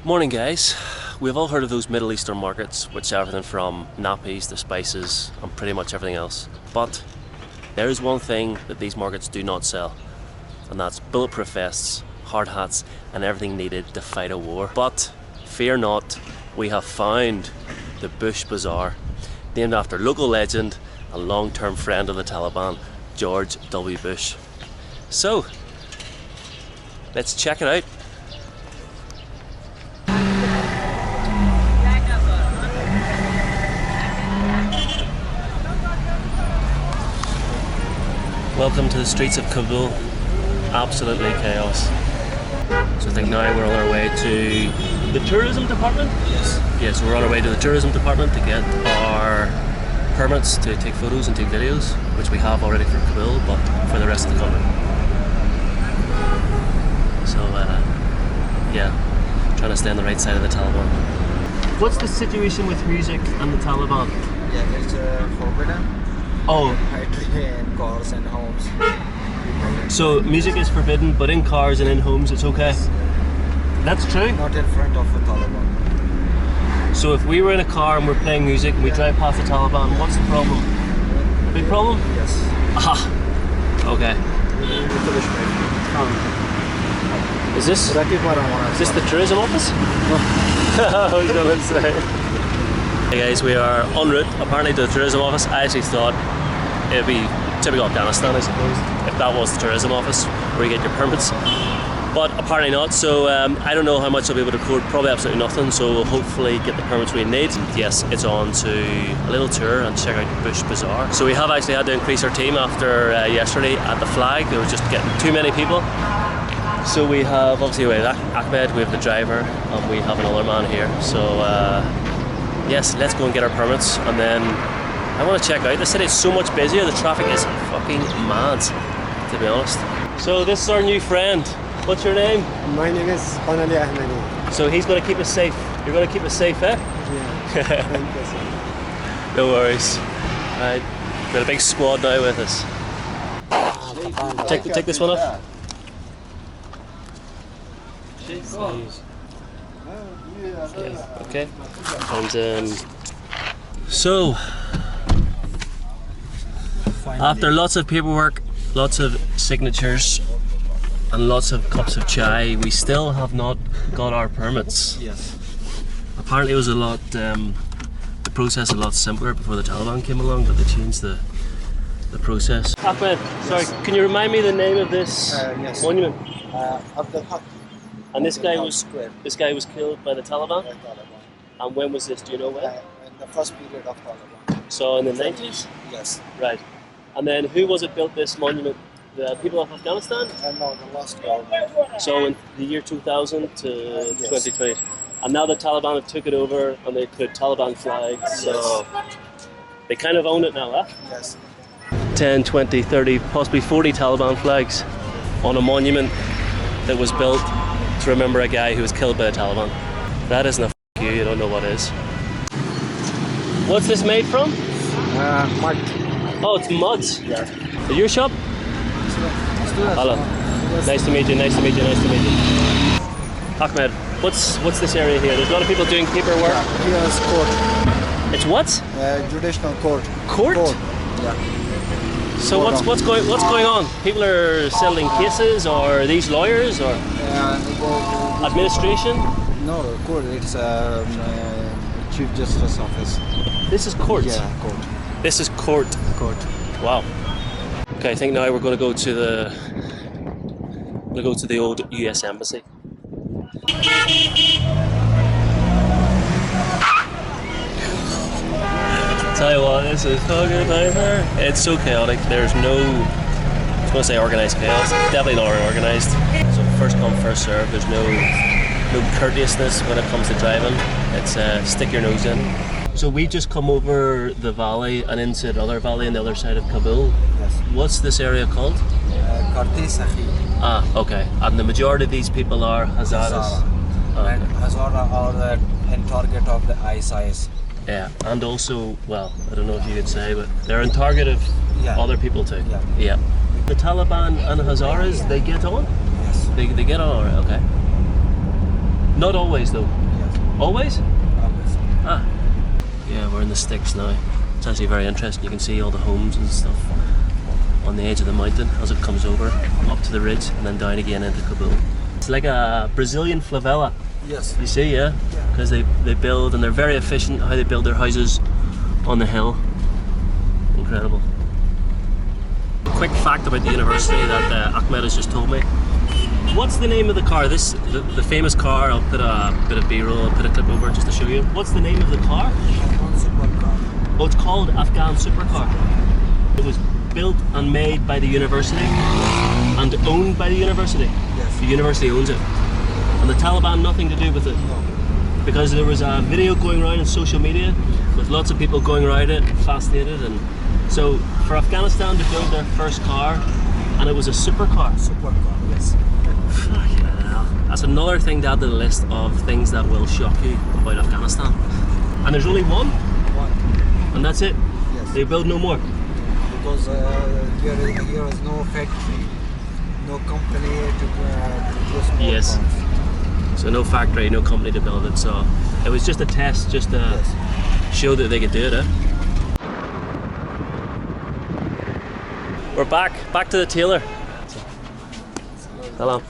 Morning guys. We've all heard of those Middle Eastern markets, which are everything from nappies to spices and pretty much everything else. But there is one thing that these markets do not sell, and that's bulletproof vests, hard hats and everything needed to fight a war. But fear not, we have found the Bush Bazaar, named after local legend and long-term friend of the Taliban, George W. Bush. So, let's check it out. Welcome to the streets of Kabul. Absolutely chaos. So I think now we're on our way to the tourism department? Yes, we're on our way to the tourism department to get our permits to take photos and take videos, which we have already for Kabul, but for the rest of the country. So yeah, trying to stay on the right side of the Taliban. What's the situation with music and the Taliban? Yeah, it's forbidden. Oh. In cars and homes. So music is forbidden, but in cars and in homes it's okay? Yes. That's true? Not in front of the Taliban. So if we were in a car and we're playing music and we drive past the Taliban, what's the problem? Big problem? Yes. Aha! Okay. Is this the tourism office? I was going to say. Hey guys, we are en route apparently to the tourism office. I actually thought it'd be typical Afghanistan, I suppose, if that was the tourism office where you get your permits. But apparently not, so I don't know how much I'll be able to record, probably absolutely nothing, so we'll hopefully get the permits we need. Yes, it's on to a little tour and check out Bush Bazaar. So we have actually had to increase our team after yesterday at the flag. There was just getting too many people. So we have, obviously we have Ahmed, we have the driver, and we have another man here. So yes, let's go and get our permits, and then I want to check out the city. It's so much busier, the traffic is fucking mad, to be honest. So this is our new friend. What's your name? My name is Panali Ahmadi. So he's going to keep us safe. You're going to keep us safe, eh? Yeah. Thank you, sir. No worries. Right, got a big squad now with us. Take this one off. Okay. And so after lots of paperwork, lots of signatures and lots of cups of chai, we still have not got our permits. Yes. Apparently it was a lot, the process a lot simpler before the Taliban came along, but they changed the process. Ahmed, sorry, can you remind me the name of this Yes. monument? Abdul Haq. And this guy was killed by the Taliban? By Taliban. And when was this? Do you know when? In the first period of Taliban. So in the 90s? Yes. Right. And then who was it built this monument? The people of Afghanistan? No, the last government. So in the year 2000 to Yes. 2020. And now the Taliban have took it over and they put Taliban flags. So they kind of own it now, huh? Yes. 10, 20, 30, possibly 40 Taliban flags on a monument that was built to remember a guy who was killed by the Taliban. That isn't a you don't know what is. What's this made from? Mud. Oh, it's mud. Yeah. Is your shop? Hello. Nice to meet you, nice to meet you, nice to meet you. Ahmed, what's this area here? There's a lot of people doing paperwork. Here's court. It's what? Judicial court. Court? Yeah. So what's going on? People are settling cases, or are these lawyers, or administration? No, court. It's Chief Justice Office. This is court. Yeah, court. This is court. Court. Wow. Okay, I think now we're going to go to the old US Embassy. Tell you what, this is fucking nightmare. It's so chaotic. There's no, I was going to say organised chaos. Definitely not organised. So first come, first serve. There's no courteousness when it comes to driving. It's stick your nose in. So we just come over the valley and into the other valley on the other side of Kabul. Yes. What's this area called? Karti Sahi. Ah, okay. And the majority of these people are Hazaras. And Hazara are the target of the ISIS. Yeah, and also, well, I don't know if you could say, but they're in target of other people too. Yeah. The Taliban and Hazaras, they get on? Yes. They get on alright, okay. Not always though. Yes. Always? Always. Ah. Yeah, we're in the sticks now. It's actually very interesting. You can see all the homes and stuff on the edge of the mountain as it comes over, up to the ridge and then down again into Kabul. It's like a Brazilian favela. Yes. You see, yeah? Because they build, and they're very efficient how they build their houses on the hill. Incredible. Quick fact about the university that Ahmed has just told me. What's the name of the car? The famous car. I'll put a bit of B-roll, I'll put a clip over just to show you. What's the name of the car? Supercar. Oh, it's called Afghan Supercar. It was built and made by the university and owned by the university. Yes. The university owns it. And the Taliban nothing to do with it. No. Because there was a video going around on social media with lots of people going around it, fascinated, and so for Afghanistan to build their first car, and it was a supercar. Supercar. Yes. Fucking hell. That's another thing to add to the list of things that will shock you about Afghanistan. And there's only one, One. and that's it. Yes. They build no more. Because here is no factory, no company to produce more Yes. cars. So no factory, no company to build it. So it was just a test, just to show that they could do it. Eh? We're back to the tailor. Hello.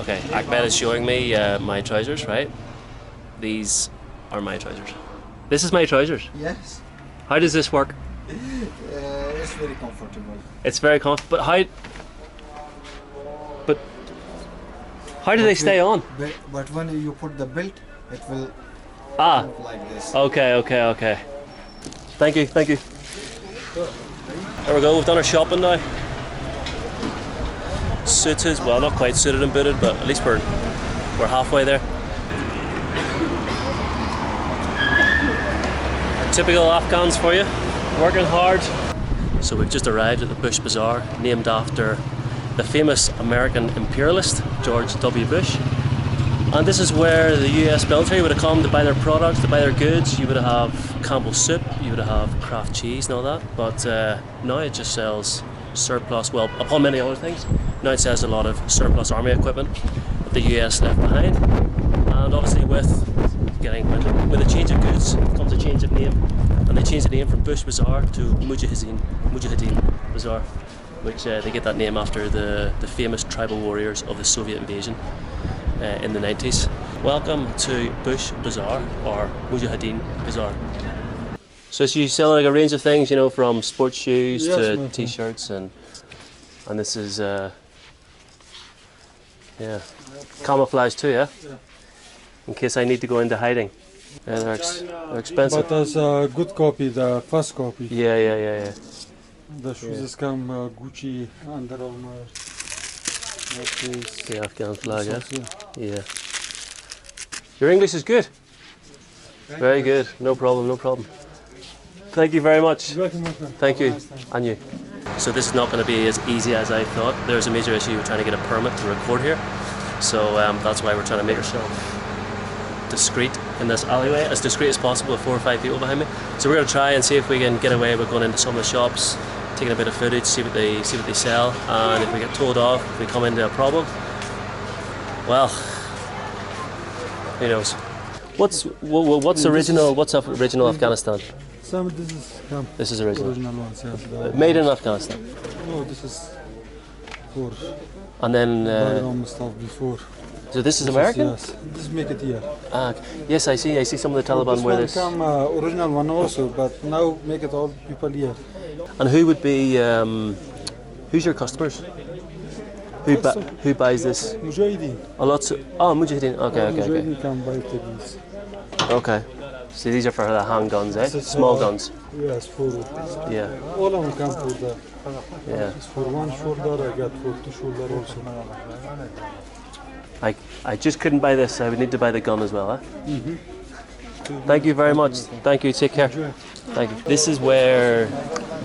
Okay, Ahmed is showing me my trousers, right? These are my trousers. This is my trousers. Yes. How does this work? It's very comfortable. It's very comfortable, but how do they stay on? But when you put the belt, it will move like this. Okay. Thank you. There we go, we've done our shopping now. Suited, well, not quite suited and booted, but at least we're halfway there. Typical Afghans for you, working hard. So we've just arrived at the Bush Bazaar, named after the famous American imperialist, George W. Bush. And this is where the US military would have come to buy their products, to buy their goods. You would have Campbell's soup, you would have Kraft cheese and all that. But now it just sells surplus, well, upon many other things, now it sells a lot of surplus army equipment that the US left behind. And obviously with a change of goods comes a change of name. And they changed the name from Bush Bazaar to Mujahideen Bazaar, which they get that name after the famous tribal warriors of the Soviet invasion in the 90s. Welcome to Bush Bazaar, or Mujahideen Bazaar. So you sell like a range of things, you know, from sports shoes to t-shirts, and this is camouflage too, yeah? In case I need to go into hiding. Yeah, they're expensive. But there's a good copy, the first copy. Yeah. The shoes come Gucci, Under Armour. The Afghan flag, yeah. Your English is good. Very good. No problem. Thank you very much. Thank you. And you. So this is not going to be as easy as I thought. There's a major issue with trying to get a permit to record here. So that's why we're trying to make ourselves discreet in this alleyway, as discreet as possible with 4 or 5 people behind me. So we're going to try and see if we can get away with going into some of the shops, taking a bit of footage, see what they sell, and if we get told off, if we come into a problem, well, who knows. What's original Afghanistan? Some This is original. ones, yes. Made in Afghanistan. No, this is for And then stuff before. so this is American? Yes, this make it here. Yes, I see some of the Taliban wear this. Come original one also, but now make it all people here. And who would be who's your customers? Who buys this? Mujahideen. A lot. Mujahideen. Okay. Mujahideen can buy these. Okay. So these are for the handguns, eh? Small guns. Yes, for Yeah. all of them come for that. Yeah. For one shoulder, I got for two shoulder also. I just couldn't buy this. I would need to buy the gun as well, eh? Thank you very much. Thank you. Take care. Thank you. This is where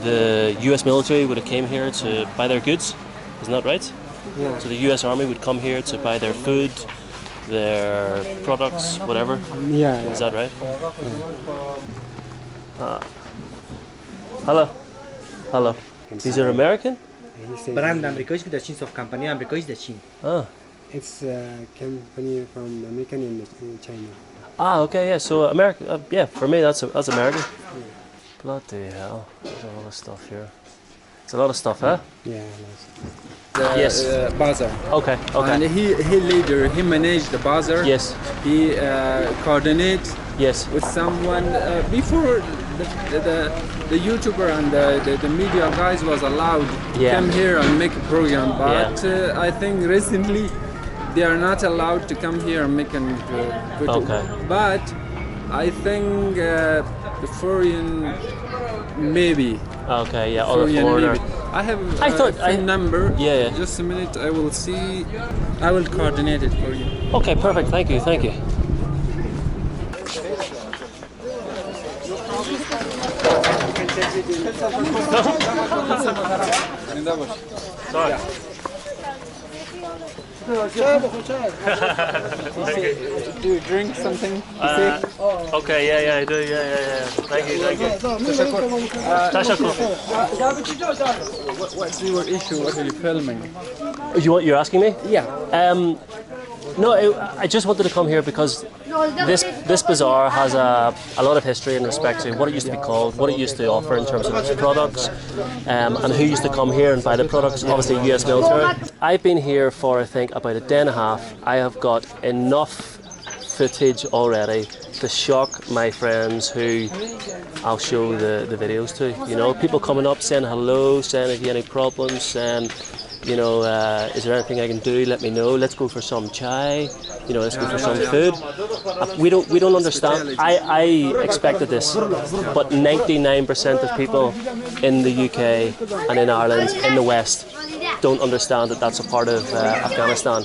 the US military would have came here to buy their goods. Isn't that right? Yeah. So the US Army would come here to buy their food, their products, whatever. Yeah. Is that right? Hello. These are American? He said برند آمریکاییش که در چین صف کمپانی آمریکاییش در چین. Oh. it's a company from American in China. Ah, okay, yeah. So America, yeah. For me, that's American. Bloody hell! There's a lot of stuff here. It's a lot of stuff, huh? Yeah. Yes. Bazaar. Okay. Okay. And he leader, he managed the bazaar. Yes. He coordinate Yes. with someone before the YouTuber and the media guys was allowed to Yeah. come here and make a program. But I think recently they are not allowed to come here and make a video. Okay. But I think the foreign maybe. Okay. Yeah. Other foreigner. Maybe. I have I thought phone number. Yeah. Just a minute. I will see. I will coordinate it for you. Okay. Perfect. Thank you. Thank you. Sorry. Do you drink something? Okay. Yeah. I do. Yeah. Thank you. Tashakkur. What's your issue? What are you filming? You're asking me? Yeah. No, I just wanted to come here because this bazaar has a lot of history in respect to what it used to be called, what it used to offer in terms of its products, and who used to come here and buy the products, obviously US military. I've been here for I think about a day and a half. I have got enough footage already to shock my friends who I'll show the videos to. You know, people coming up saying hello, saying if you have any problems, saying, you know, is there anything I can do? Let me know. Let's go for some chai. You know, let's go for some food. We don't understand. I expected this, but 99% of people in the UK and in Ireland, in the West, don't understand that that's a part of Afghanistan.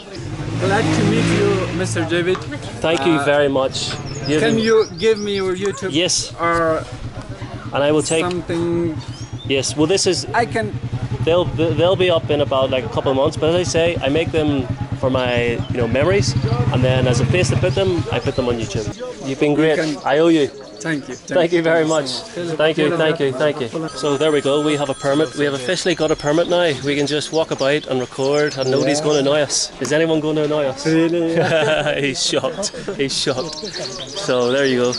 Glad to meet you, Mr. David. Thank you very much. Can you give me your YouTube? Yes. Or And I will take. something? Yes. Well, this is. I can. They'll be up in about like a couple of months. But as I say, I make them for my memories, and then as a place to put them, I put them on YouTube. You've been great. I owe you. Thank you. Thank you very much. Thank you. So there we go. We have a permit. We have officially got a permit now. We can just walk about and record, and nobody's going to annoy us. Is anyone going to annoy us? Really? He's shocked. He's shocked. So there you go.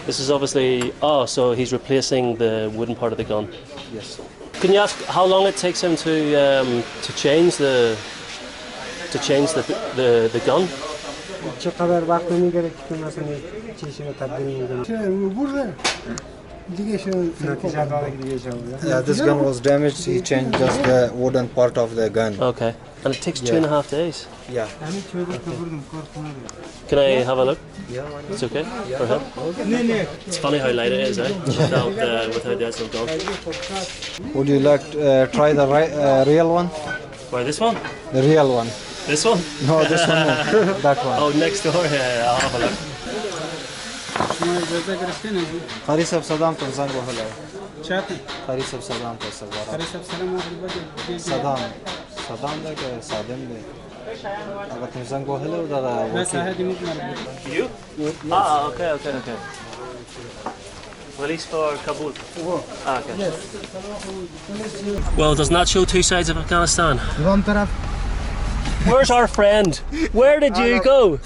This is obviously, so he's replacing the wooden part of the gun. Yes. Can you ask how long it takes him to change the gun? چقدر وقت میگیره که مثلا چیزی رو تبدیل می‌کنه؟ Yeah, this gun was damaged. He changed just the wooden part of the gun. Okay. And it takes 2.5 days. Yeah. Can I have a look? Yeah. It's okay for him. It's funny how light it is, eh? Without the actual gun. Would you like to try the real one? Why this one? The real one. This one? No, this one. No. That one. Oh, next door. Yeah, I'll have a look. قاری صاحب سلام تون زنگ وهلا. Chatty. قاری صاحب سلام تو سوارا. سلام. سلام ده که سادم ده. اگر تون زنگ وهلا و داره. You? Ah, okay. Release for Kabul. Ah, okay. Yes. Well, doesn't that show two sides of Afghanistan? Where's our friend? Where did you go?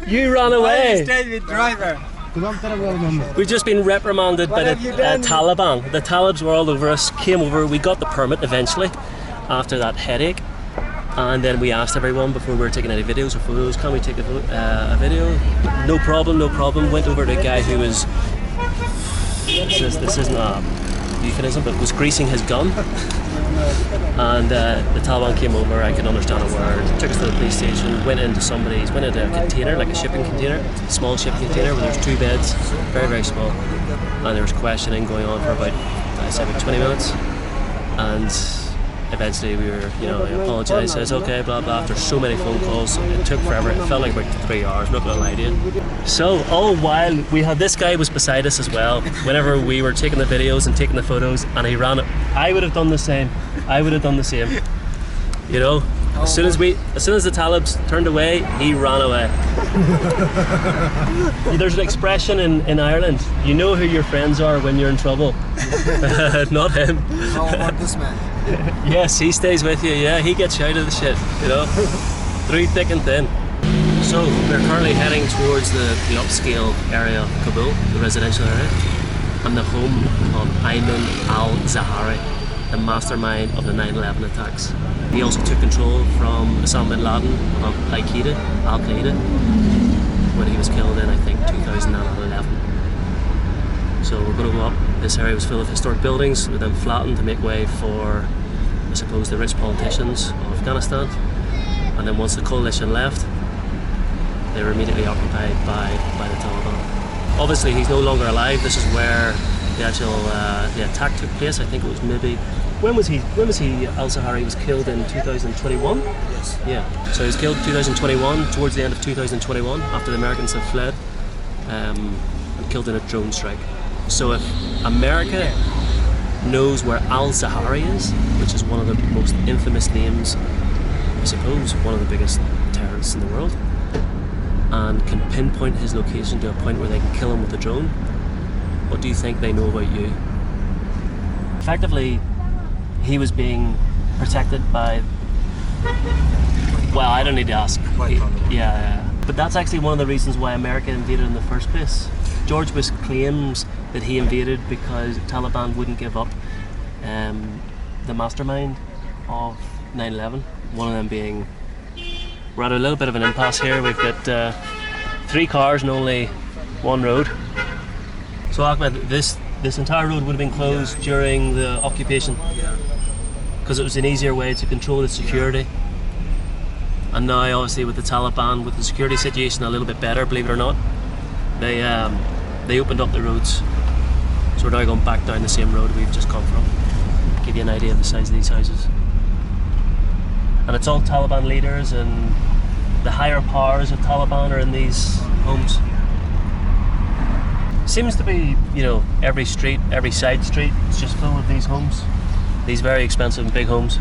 You ran away. David driver. We've just been reprimanded by the Taliban. The Talibs were all over us, came over, we got the permit eventually after that headache, and then we asked everyone before we were taking any videos or photos, can we take a video? No problem. Went over to a guy who was, this isn't a euphemism, but was greasing his gun. And the Taliban came over, I could understand a word, took us to the police station, went into a container, like a shipping container, small shipping container where there's 2 beds, very, very small. And there was questioning going on for about 20 minutes. And eventually we were, I apologised, says okay, blah blah, after so many phone calls, it took forever, it felt like about 3 hours, not gonna lie to you. So all the while, this guy was beside us as well, whenever we were taking the videos and taking the photos, and he ran it. I would have done the same, As soon as the Talibs turned away, he ran away. There's an expression in Ireland. You know who your friends are when you're in trouble. Not him. How about this man? Yes, he stays with you. Yeah, he gets you out of the shit. You know, through thick and thin. So we're currently heading towards the upscale area of Kabul, the residential area, and the home of Ayman al-Zawahiri, the mastermind of the 9/11 attacks. He also took control from Osama bin Laden of Al-Qaeda, when he was killed in, I think, 2011. So we're going to go up. This area was full of historic buildings, with them flattened to make way for, I suppose, the rich politicians of Afghanistan. And then once the coalition left, they were immediately occupied by the Taliban. Obviously, he's no longer alive. This is where the actual the attack took place. I think it was maybe. When was he? Al-Zawahiri was killed in 2021. Yes. Yeah. So he was killed in 2021, towards the end of 2021, after the Americans had fled, and killed in a drone strike. So if America knows where Al-Zawahiri is, which is one of the most infamous names, I suppose, one of the biggest terrorists in the world, and can pinpoint his location to a point where they can kill him with a drone, what do you think they know about you? Effectively, he was being protected by, well, I don't need to ask. Yeah. But that's actually one of the reasons why America invaded in the first place. George Bush claims that he invaded because Taliban wouldn't give up the mastermind of 9/11. One of them being, we're at a little bit of an impasse here. We've got 3 cars and only 1 road. So Ahmed, this entire road would have been closed during the occupation because it was an easier way to control the security. And now, obviously, with the Taliban, with the security situation a little bit better, believe it or not, they opened up the roads. So we're now going back down the same road we've just come from. Give you an idea of the size of these houses. And it's all Taliban leaders, and the higher powers of Taliban are in these homes. Seems to be, every street, every side street, it's just full of these homes. These very expensive and big homes.